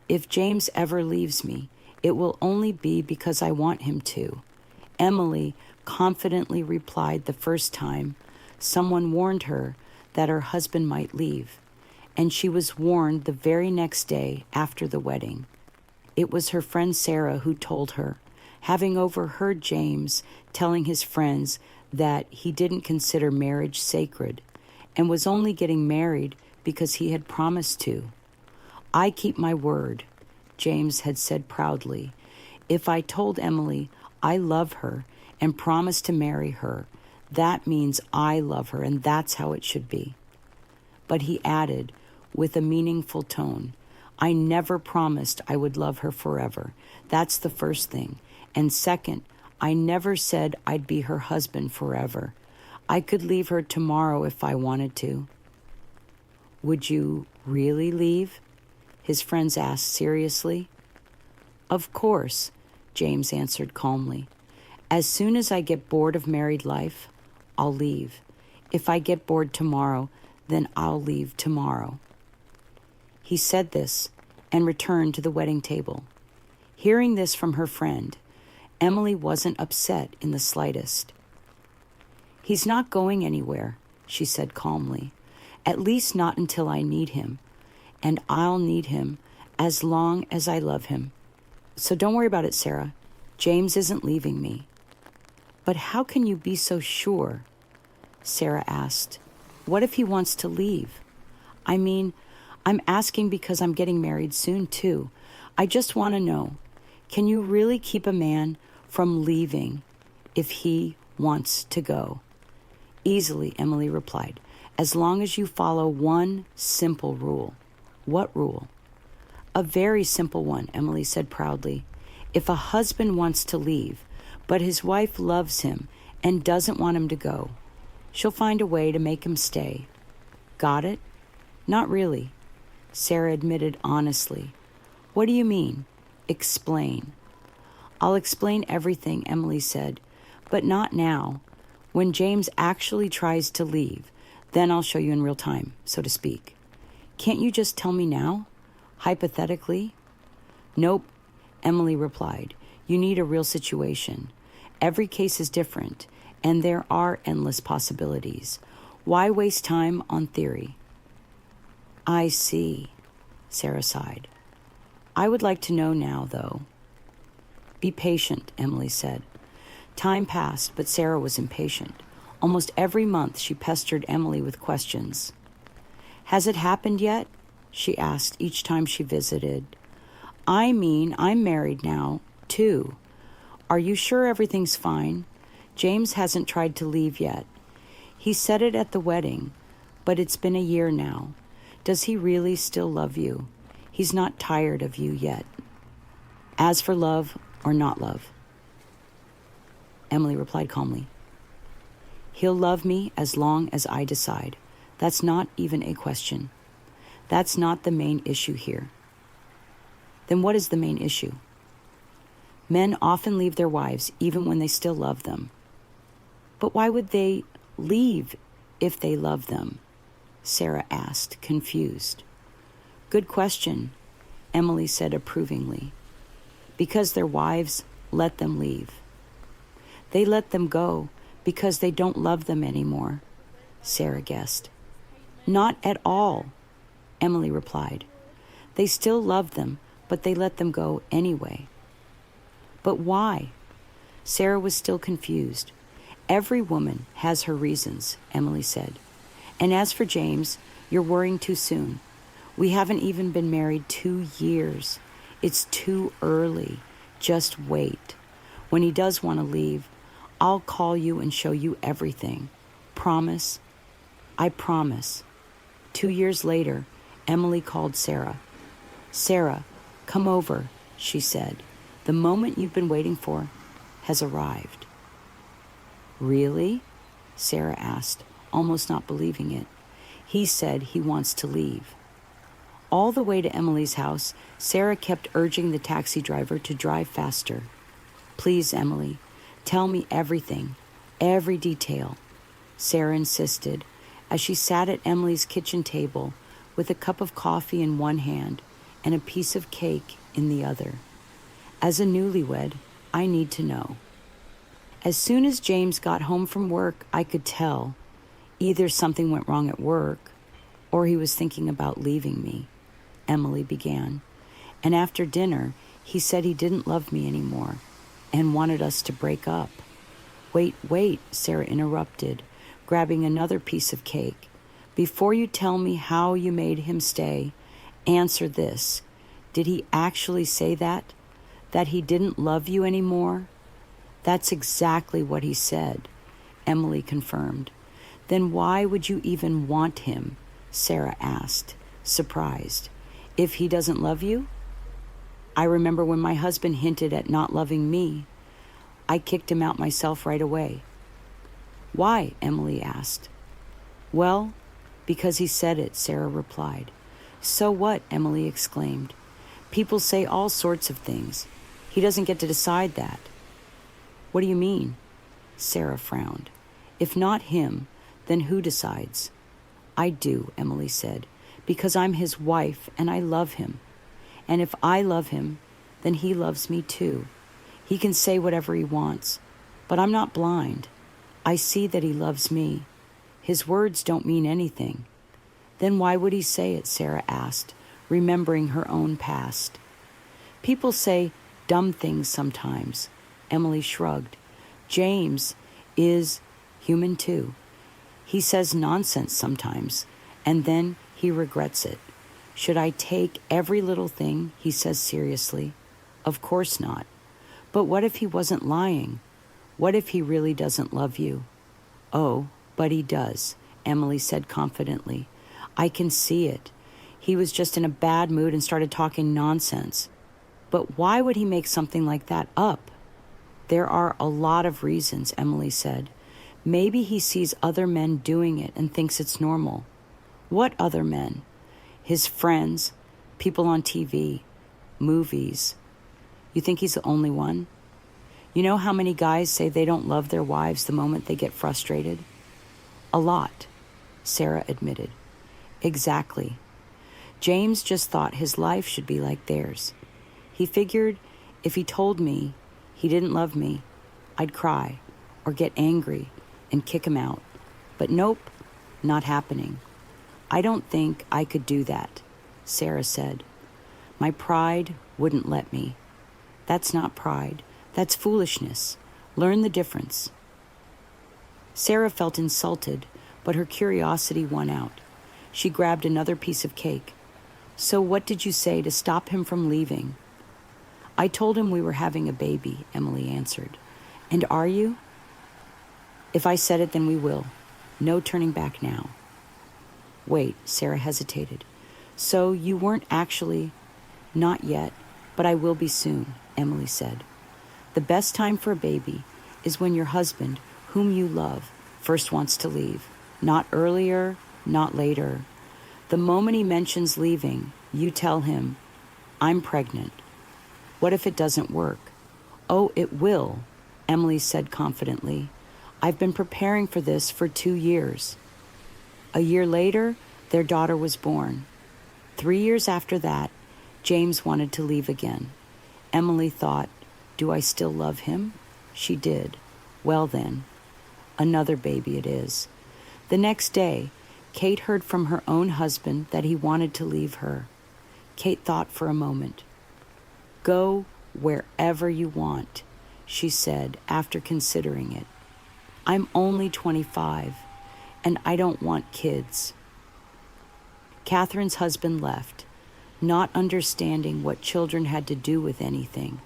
If James ever leaves me, it will only be because I want him to. Emily confidently replied the first time someone warned her that her husband might leave, and she was warned the very next day after the wedding. It was her friend Sarah who told her, having overheard James telling his friends that he didn't consider marriage sacred and was only getting married because he had promised to. "I keep my word," James had said proudly. "If I told Emily I love her and promised to marry her, that means I love her, and that's how it should be." But he added, with a meaningful tone, "I never promised I would love her forever. That's the first thing. And second, I never said I'd be her husband forever. I could leave her tomorrow if I wanted to." "Would you really leave?" his friends asked seriously. "Of course," James answered calmly. "As soon as I get bored of married life, I'll leave. If I get bored tomorrow, then I'll leave tomorrow." He said this and returned to the wedding table. Hearing this from her friend, Emily wasn't upset in the slightest. "He's not going anywhere," she said calmly. "At least not until I need him. And I'll need him as long as I love him. So don't worry about it, Sarah. James isn't leaving me." "But how can you be so sure?" Sarah asked. "What if he wants to leave? I mean, I'm asking because I'm getting married soon, too. I just want to know, can you really keep a man from leaving if he wants to go?" "Easily," Emily replied, "as long as you follow one simple rule." "What rule?" "A very simple one," Emily said proudly. "If a husband wants to leave, but his wife loves him and doesn't want him to go, she'll find a way to make him stay." "Got it?" "Not really," Sarah admitted honestly. "What do you mean? Explain." "I'll explain everything," Emily said, "but not now. When James actually tries to leave, then I'll show you in real time, so to speak. Can't you just tell me now? Hypothetically?" "Nope," Emily replied. "You need a real situation. Every case is different, and there are endless possibilities. Why waste time on theory?" "I see," Sarah sighed. "I would like to know now, though." "Be patient," Emily said. Time passed, but Sarah was impatient. Almost every month she pestered Emily with questions. "Has it happened yet?" she asked each time she visited. "I mean, I'm married now, too. Are you sure everything's fine? James hasn't tried to leave yet. He said it at the wedding, but it's been a year now. Does he really still love you? He's not tired of you yet." "As for love or not love," Emily replied calmly, "he'll love me as long as I decide. That's not even a question. That's not the main issue here." "Then what is the main issue?" "Men often leave their wives even when they still love them." "But why would they leave if they love them?" Sarah asked, confused. "Good question," Emily said approvingly. "Because their wives let them leave. They let them go because they don't love them anymore," Sarah guessed. "Not at all," Emily replied. "They still love them, but they let them go anyway." "But why?" Sarah was still confused. "Every woman has her reasons," Emily said. "And as for James, you're worrying too soon. We haven't even been married 2 years. It's too early. Just wait. When he does want to leave, I'll call you and show you everything. Promise?" "I promise." 2 years later, Emily called Sarah. "Sarah, come over," she said. "The moment you've been waiting for has arrived." "Really?" Sarah asked, almost not believing it. "He said he wants to leave." All the way to Emily's house, Sarah kept urging the taxi driver to drive faster. "Please, Emily, tell me everything, every detail," Sarah insisted, as she sat at Emily's kitchen table with a cup of coffee in one hand and a piece of cake in the other. As a newlywed, I need to know. As soon as James got home from work, I could tell either something went wrong at work or he was thinking about leaving me, Emily began. And after dinner, he said he didn't love me anymore and wanted us to break up. Wait, Sarah interrupted, grabbing another piece of cake. Before you tell me how you made him stay, answer this. Did he actually say that? That he didn't love you anymore? That's exactly what he said, Emily confirmed. Then why would you even want him? Sarah asked, surprised. If he doesn't love you? I remember when my husband hinted at not loving me. I kicked him out myself right away. Why? Emily asked. Well, because he said it, Sarah replied. So what? Emily exclaimed. People say all sorts of things. He doesn't get to decide that. What do you mean? Sarah frowned. If not him, then who decides? I do, Emily said, because I'm his wife and I love him. And if I love him, then he loves me too. He can say whatever he wants, but I'm not blind. I see that he loves me. His words don't mean anything. Then why would he say it? Sarah asked, remembering her own past. People say dumb things sometimes. Emily shrugged. James is human too. He says nonsense sometimes, and then he regrets it. Should I take every little thing he says seriously? Of course not. But what if he wasn't lying? What if he really doesn't love you? Oh, but he does, Emily said confidently. I can see it. He was just in a bad mood and started talking nonsense. But why would he make something like that up? There are a lot of reasons, Emily said. Maybe he sees other men doing it and thinks it's normal. What other men? His friends, people on TV, movies. You think he's the only one? You know how many guys say they don't love their wives the moment they get frustrated? A lot, Sarah admitted. Exactly. James just thought his life should be like theirs. He figured if he told me he didn't love me, I'd cry or get angry and kick him out. But nope, not happening. I don't think I could do that, Sarah said. My pride wouldn't let me. That's not pride. That's foolishness. Learn the difference. Sarah felt insulted, but her curiosity won out. She grabbed another piece of cake. So what did you say to stop him from leaving? I told him we were having a baby, Emily answered. And are you? If I said it, then we will. No turning back now. Wait, Sarah hesitated. So you weren't actually... Not yet, but I will be soon, Emily said. The best time for a baby is when your husband, whom you love, first wants to leave. Not earlier, not later. The moment he mentions leaving, you tell him, I'm pregnant. What if it doesn't work? Oh, it will, Emily said confidently. I've been preparing for this for 2 years. A year later, their daughter was born. 3 years after that, James wanted to leave again. Emily thought, do I still love him? She did. Well then, another baby it is. The next day, Kate heard from her own husband that he wanted to leave her. Kate thought for a moment. Go wherever you want, she said after considering it. I'm only 25, and I don't want kids. Catherine's husband left, not understanding what children had to do with anything.